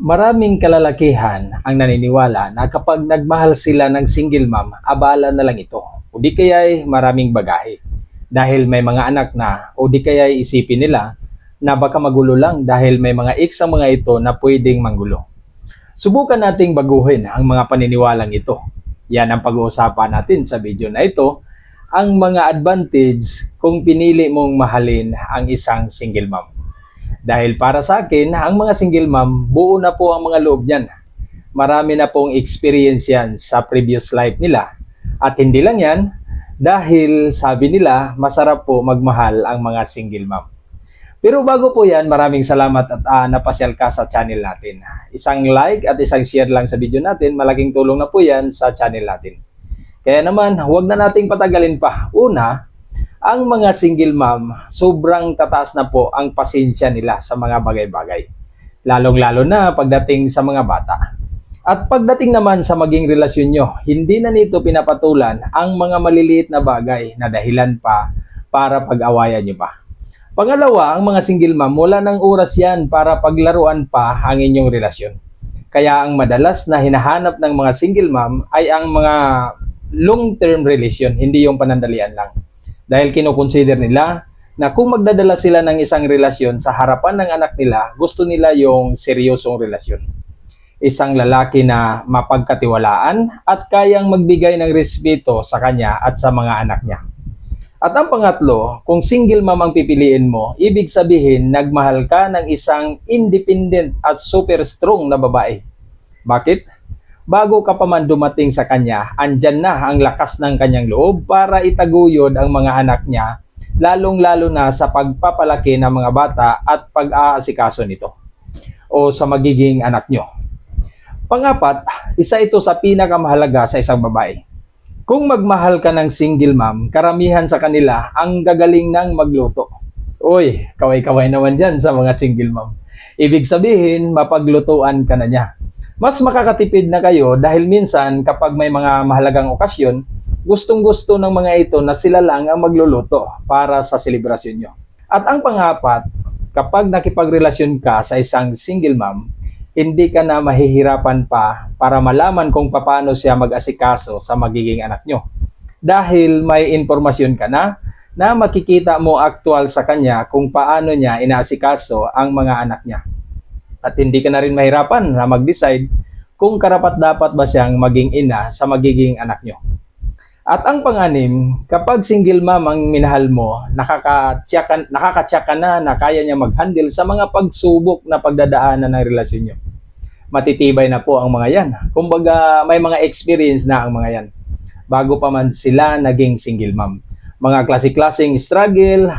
Maraming kalalakihan ang naniniwala na kapag nagmahal sila ng single mom, abala na lang ito. O di kaya'y maraming bagahe. Dahil may mga anak na, o di kaya'y isipin nila na baka magulo lang dahil may mga ex ang mga ito na pwedeng manggulo. Subukan nating baguhin ang mga paniniwalang ito. Yan ang pag-uusapan natin sa video na ito, ang mga advantage kung pinili mong mahalin ang isang single mom. Dahil para sa akin, ang mga single mom, buo na po ang mga loob niyan. Marami na pong experience yan sa previous life nila. At hindi lang yan, dahil sabi nila, masarap po magmahal ang mga single mom. Pero bago po yan, maraming salamat at napasyal ka sa channel natin. Isang like at isang share lang sa video natin, malaking tulong na po yan sa channel natin. Kaya naman, huwag na nating patagalin pa. Una, ang mga single mom, sobrang tataas na po ang pasensya nila sa mga bagay-bagay. Lalong-lalo na pagdating sa mga bata. At pagdating naman sa maging relasyon nyo, hindi na nito pinapatulan ang mga maliliit na bagay na dahilan pa para pag-awayan nyo pa. Pangalawa, ang mga single mom, wala ng oras yan para paglaruan pa ang inyong relasyon. Kaya ang madalas na hinahanap ng mga single mom ay ang mga long-term relation, hindi yung panandalian lang. Dahil kinoconsider nila na kung magdadala sila ng isang relasyon sa harapan ng anak nila, gusto nila yung seryosong relasyon. Isang lalaki na mapagkatiwalaan at kayang magbigay ng respeto sa kanya at sa mga anak niya. At ang pangatlo, kung single mom ang pipiliin mo, ibig sabihin nagmahal ka ng isang independent at super strong na babae. Bakit? Bago ka pa man dumating sa kanya, andyan na ang lakas ng kanyang loob para itaguyod ang mga anak niya, lalong-lalo na sa pagpapalaki ng mga bata at pag-aasikaso nito o sa magiging anak nyo. Pangapat, isa ito sa pinakamahalaga sa isang babae. Kung magmahal ka ng single mom, karamihan sa kanila ang gagaling ng magluto. Uy, kaway-kaway naman dyan sa mga single mom. Ibig sabihin, mapaglutuan ka na niya. Mas makakatipid na kayo dahil minsan kapag may mga mahalagang okasyon, gustong-gusto ng mga ito na sila lang ang magluluto para sa selebrasyon nyo. At ang pangapat, kapag nakipagrelasyon ka sa isang single mom, hindi ka na mahihirapan pa para malaman kung paano siya mag-asikaso sa magiging anak nyo. Dahil may informasyon ka na makikita mo aktual sa kanya kung paano niya inaasikaso ang mga anak niya. At hindi ka na rin mahirapan na mag-decide kung karapat-dapat ba siyang maging ina sa magiging anak nyo. At ang panganim, kapag single mom ang minahal mo, nakakatsak ka na kaya niya mag-handle sa mga pagsubok na pagdadaanan ng relasyon nyo. Matitibay na po ang mga yan. Kumbaga, may mga experience na ang mga yan. Bago pa man sila naging single mom. Mga klase-klaseng struggle,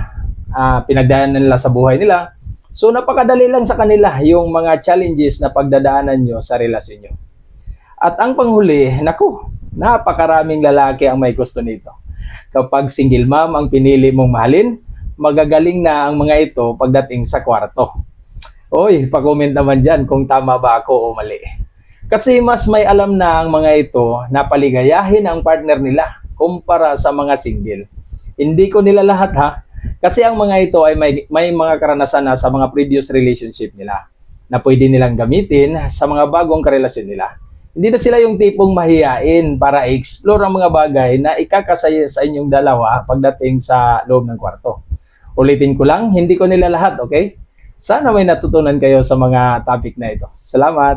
pinagdaanan nila sa buhay nila. So napakadali lang sa kanila yung mga challenges na pagdadaanan nyo sa relasyon nyo. At ang panghuli, naku, napakaraming lalaki ang may gusto nito. Kapag single mom ang pinili mong mahalin, magagaling na ang mga ito pagdating sa kwarto. Oy, pa-comment naman dyan kung tama ba ako o mali. Kasi mas may alam na ang mga ito na paligayahin ang partner nila kumpara sa mga single. Hindi ko nila lahat ha. Kasi ang mga ito ay may mga karanasan na sa mga previous relationship nila na pwede nilang gamitin sa mga bagong karelasyon nila. Hindi na sila yung tipong mahiyain para i-explore ang mga bagay na ikakasaya sa inyong dalawa pagdating sa loob ng kwarto. Ulitin ko lang, hindi ko nila lahat, okay? Sana may natutunan kayo sa mga topic na ito. Salamat!